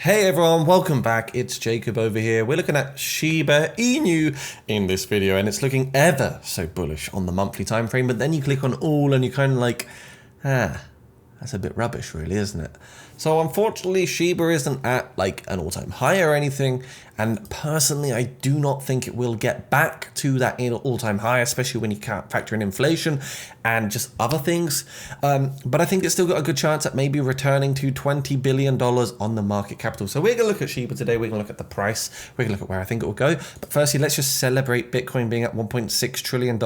Hey everyone, welcome back. It's Jacob over here. We're looking at SHIBA INU in this video, and it's looking ever so bullish on the monthly time frame. But then you click on all, and you're kind of like, that's a bit rubbish, really, isn't it? So unfortunately, SHIBA isn't at like an all-time high or anything, and personally, I do not think it will get back to that all-time high, especially when you can't factor in inflation and just other things. But I think it's still got a good chance at maybe returning to $20 billion on the market capital. So we're going to look at SHIBA today. We're going to look at the price. We're going to look at where I think it will go. But firstly, let's just celebrate Bitcoin being at $1.6 trillion.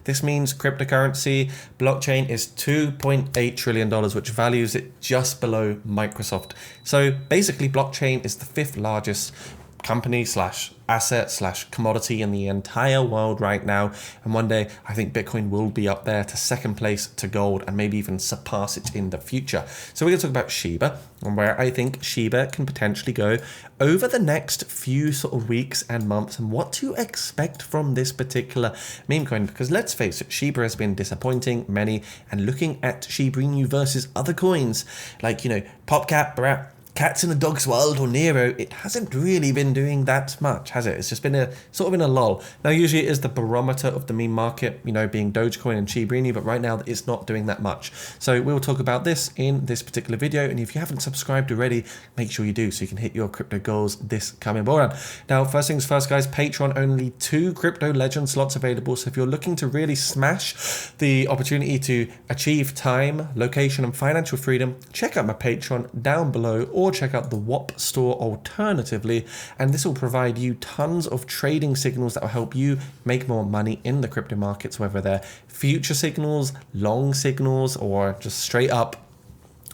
This means cryptocurrency, blockchain is $2.8 trillion, which values it just below Microsoft. So basically, blockchain is the fifth largest company slash asset slash commodity in the entire world right now, and one day I think Bitcoin will be up there to second place to gold and maybe even surpass it in the future. So we're going to talk about SHIBA and where I think SHIBA can potentially go over the next few sort of weeks and months, and what to expect from this particular meme coin, because let's face it, SHIBA has been disappointing many, and looking at SHIBA INU versus other coins like, you know, PopCap, Cats in the Dog's World or Nero, it hasn't really been doing that much, has it? It's just been a sort of in a lull. Now, usually it is the barometer of the meme market, you know, being Dogecoin and SHIBA INU, but right now it's not doing that much. So we'll talk about this in this particular video, and if you haven't subscribed already, make sure you do so you can hit your crypto goals this coming board. Now, first things first, guys, Patreon, only 2 crypto legend slots available. So if you're looking to really smash the opportunity to achieve time, location, and financial freedom, check out my Patreon down below, or check out the WAP store alternatively, and this will provide you tons of trading signals that will help you make more money in the crypto markets, whether they're future signals, long signals, or just straight up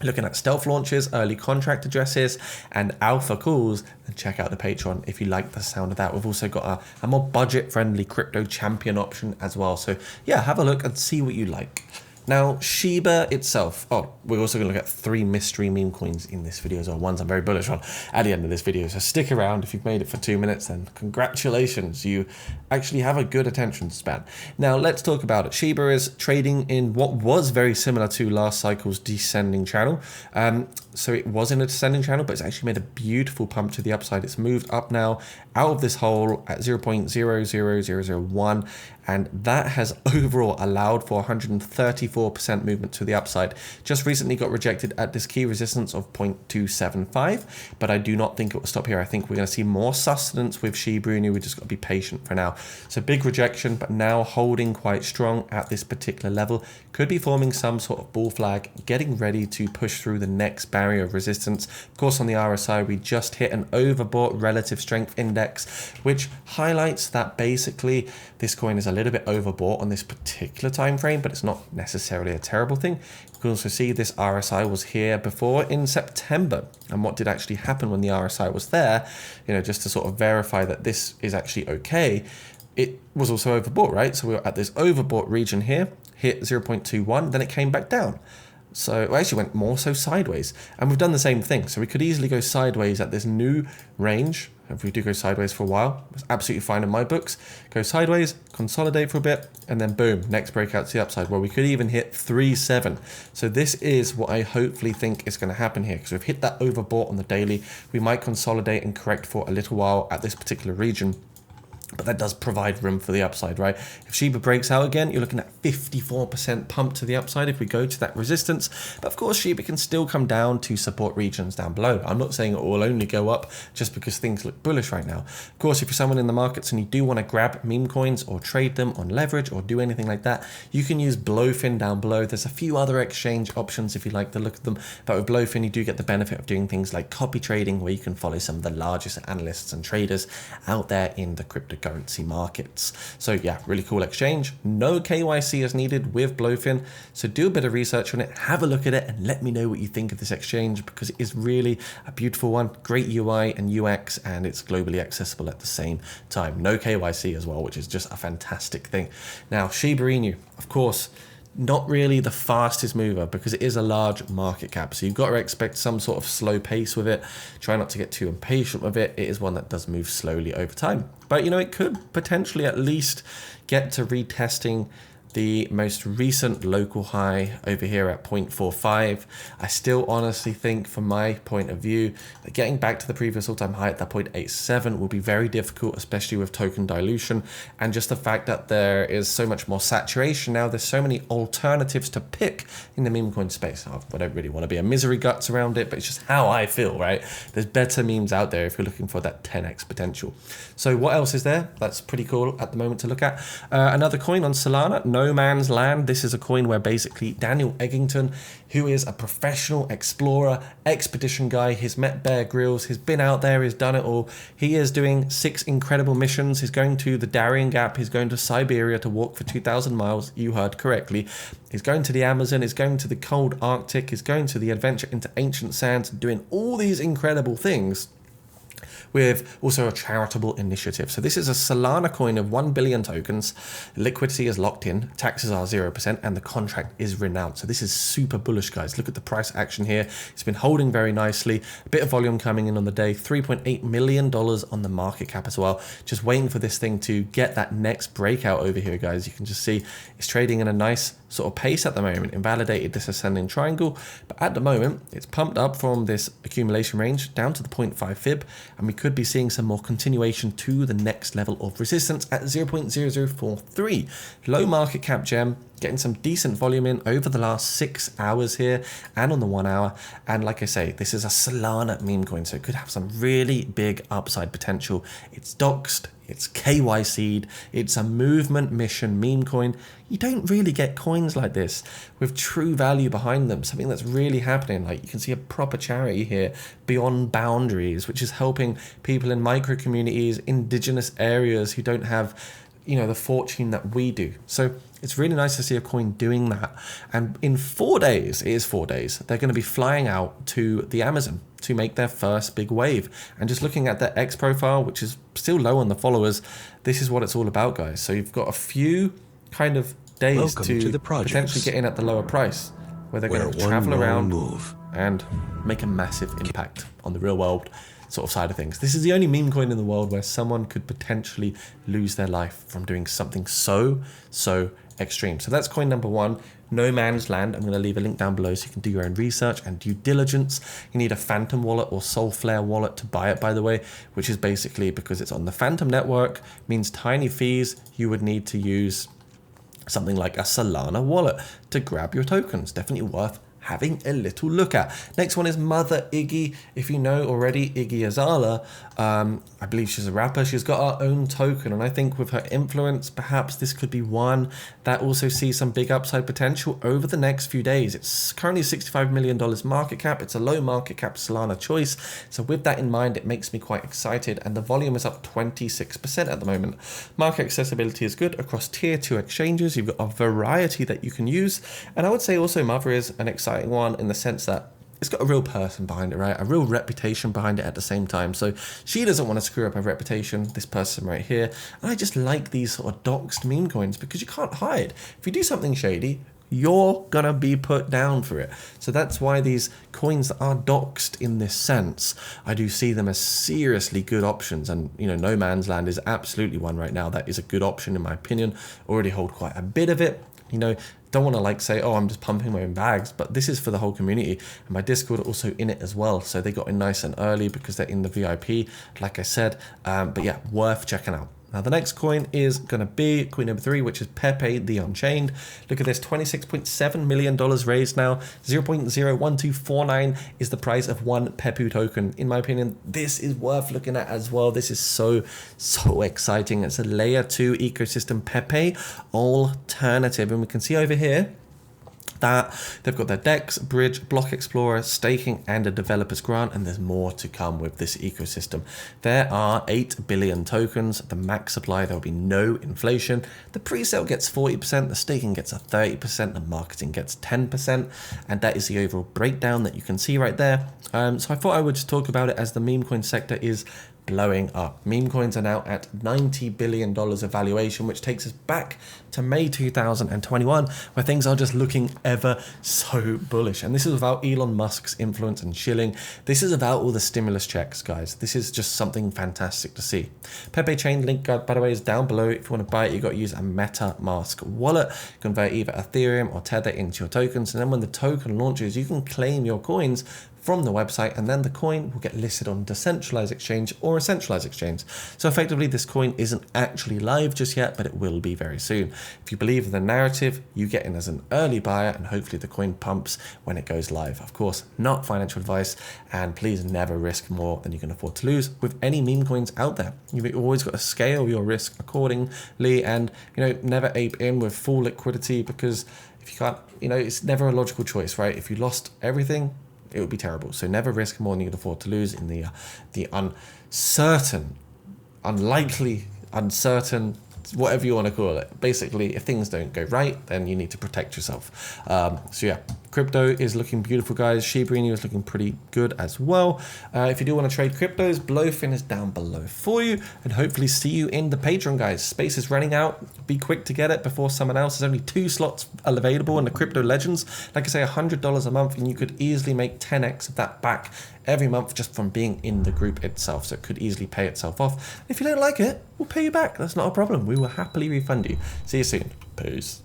looking at stealth launches, early contract addresses, and alpha calls. And check out the Patreon if you like the sound of that. We've also got a more budget-friendly crypto champion option as well. So yeah, have a look and see what you like. Now, SHIBA itself, we're also going to look at 3 mystery meme coins in this video as well, ones I'm very bullish on at the end of this video. So stick around. If you've made it for 2 minutes, then congratulations, you actually have a good attention span. Now, let's talk about it. SHIBA is trading in what was very similar to last cycle's descending channel. So it was in a descending channel, but it's actually made a beautiful pump to the upside. It's moved up now out of this hole at 0.00001, and that has overall allowed for 134% movement to the upside. Just recently got rejected at this key resistance of 0.275, but I do not think it will stop here. I think we're going to see more sustenance with SHIBA INU. We just got to be patient for now. So big rejection, but now holding quite strong at this particular level. Could be forming some sort of bull flag, getting ready to push through the next barrier of resistance. Of course, on the RSI, we just hit an overbought relative strength index, which highlights that basically this coin is a little bit overbought on this particular time frame, but it's not necessarily a terrible thing. You can also see this RSI was here before in September, and what did actually happen when the RSI was there, you know, just to sort of verify that this is actually okay. It was also overbought, right? So we were at this overbought region here, hit 0.21, then it came back down. So it actually went more so sideways, and we've done the same thing. So we could easily go sideways at this new range. If we do go sideways for a while, it's absolutely fine in my books. Go sideways, consolidate for a bit, and then boom, next breakout to the upside, where we could even hit 3.7. So this is what I hopefully think is going to happen here, because we've hit that overbought on the daily. We might consolidate and correct for a little while at this particular region, but that does provide room for the upside, right? If SHIBA breaks out again, you're looking at 54% pump to the upside if we go to that resistance. But of course, SHIBA can still come down to support regions down below. I'm not saying it will only go up just because things look bullish right now. Of course, if you're someone in the markets and you do want to grab meme coins or trade them on leverage or do anything like that, you can use Blowfin down below. There's a few other exchange options if you like to look at them, but with Blowfin, you do get the benefit of doing things like copy trading, where you can follow some of the largest analysts and traders out there in the cryptocurrency markets. So yeah, really cool exchange. No KYC is needed with Blowfin, so do a bit of research on it, have a look at it, and let me know what you think of this exchange, because it is really a beautiful one. Great UI and UX, and it's globally accessible at the same time. No KYC as well, which is just a fantastic thing. Now, SHIBA INU, of course, not really the fastest mover because it is a large market cap. So you've got to expect some sort of slow pace with it. Try not to get too impatient with it. It is one that does move slowly over time. But, you know, it could potentially at least get to retesting the most recent local high over here at 0.45. I still honestly think, from my point of view, that getting back to the previous all-time high at that 0.87 will be very difficult, especially with token dilution, and just the fact that there is so much more saturation now. There's so many alternatives to pick in the meme coin space. I don't really want to be a misery guts around it, but it's just how I feel, right? There's better memes out there if you're looking for that 10x potential. So what else is there? That's pretty cool at the moment to look at. Another coin on Solana, No Man's Land. This is a coin where basically Daniel Eggington, who is a professional explorer, expedition guy, he's met Bear Grylls, he's been out there, he's done it all. He is doing 6 incredible missions. He's going to the Darien Gap, he's going to Siberia to walk for 2,000 miles, you heard correctly. He's going to the Amazon, he's going to the cold Arctic, he's going to the adventure into ancient sands, doing all these incredible things, with also a charitable initiative. So this is a Solana coin of 1 billion tokens. Liquidity is locked in, taxes are 0%, and the contract is renowned. So this is super bullish, guys. Look at the price action here. It's been holding very nicely. A bit of volume coming in on the day, $3.8 million on the market cap as well. Just waiting for this thing to get that next breakout over here, guys. You can just see it's trading in a nice sort of pace at the moment. Invalidated this ascending triangle, but at the moment it's pumped up from this accumulation range down to the 0.5 fib, and we could be seeing some more continuation to the next level of resistance at 0.0043. Low market cap gem, getting some decent volume in over the last 6 hours here and on the 1 hour. And like I say, this is a Solana meme coin, so it could have some really big upside potential. It's doxed, it's KYC'd, it's a movement mission meme coin. You don't really get coins like this with true value behind them, something that's really happening. Like, you can see a proper charity here, Beyond Boundaries, which is helping people in micro communities, indigenous areas who don't have, you know, the fortune that we do. So it's really nice to see a coin doing that. And in 4 days, it is 4 days, they're going to be flying out to the Amazon to make their first big wave. And just looking at their X profile, which is still low on the followers, this is what it's all about, guys. So you've got a few kind of days to potentially get in at the lower price, where they're going to travel around and make a massive impact on the real world sort of side of things. This is the only meme coin in the world where someone could potentially lose their life from doing something so extreme. So that's coin number 1, No Man's Land. I'm going to leave a link down below so you can do your own research and due diligence. You need a Phantom wallet or Soulflare wallet to buy it, by the way, which is basically, because it's on the Phantom network, means tiny fees. You would need to use something like a Solana wallet to grab your tokens. Definitely worth having a little look at. Next one is Mother Iggy. If you know already, Iggy Azalea, I believe she's a rapper. She's got her own token, and I think with her influence, perhaps this could be one that also sees some big upside potential over the next few days. It's currently $65 million market cap. It's a low market cap Solana choice. So with that in mind, it makes me quite excited, and the volume is up 26% at the moment. Market accessibility is good across tier 2 exchanges. You've got a variety that you can use, and I would say also Mother is an exciting one in the sense that it's got a real person behind it, right? A real reputation behind it at the same time. So she doesn't want to screw up her reputation, this person right here. And I just like these sort of doxed meme coins because you can't hide. If you do something shady, you're gonna be put down for it. So that's why these coins that are doxed in this sense, I do see them as seriously good options. And, you know, No Man's Land is absolutely one right now that is a good option in my opinion. Already hold quite a bit of it. You know, don't want to like say, oh, I'm just pumping my own bags, but this is for the whole community, and my Discord are also in it as well. So they got in nice and early because they're in the VIP, like I said. But yeah, worth checking out. Now the next coin is going to be coin number 3, which is PEPE the Unchained. Look at this, $26.7 million raised now. 0.01249 is the price of one PEPE token. In my opinion, this is worth looking at as well. This is so exciting. It's a layer 2 ecosystem PEPE alternative, and we can see over here that they've got their DEX, Bridge, Block Explorer, staking, and a developer's grant, and there's more to come with this ecosystem. There are 8 billion tokens, the max supply, there will be no inflation. The pre-sale gets 40%, the staking gets a 30%, the marketing gets 10%, and that is the overall breakdown that you can see right there. So I thought I would just talk about it as the meme coin sector is blowing up. Meme coins are now at $90 billion of valuation, which takes us back to May 2021, where things are just looking ever so bullish. And this is without Elon Musk's influence and shilling. This is about all the stimulus checks, guys. This is just something fantastic to see. PEPE chain link, by the way, is down below. If you want to buy it, you got to use a MetaMask wallet, convert either Ethereum or Tether into your tokens. And then when the token launches, you can claim your coins from the website, and then the coin will get listed on a decentralized exchange or a centralized exchange. So effectively, this coin isn't actually live just yet, but it will be very soon. If you believe in the narrative, you get in as an early buyer, and hopefully the coin pumps when it goes live. Of course, not financial advice, and please never risk more than you can afford to lose with any meme coins out there. You've always got to scale your risk accordingly, and never ape in with full liquidity, because if you can't, it's never a logical choice, right? If you lost everything, it would be terrible. So never risk more than you can afford to lose in the uncertain, unlikely, uncertain, whatever you want to call it. Basically, if things don't go right, then you need to protect yourself. So yeah, crypto is looking beautiful, guys. SHIBA INU is looking pretty good as well. If you do want to trade cryptos, Blowfin is down below for you, and hopefully see you in the Patreon, guys. Space is running out. Be quick to get it before someone else. There's only 2 slots available in the Crypto Legends. Like I say, $100 a month, and you could easily make 10x of that back every month just from being in the group itself. So it could easily pay itself off. If you don't like it, we'll pay you back. That's not a problem. We will happily refund you. See you soon. Peace.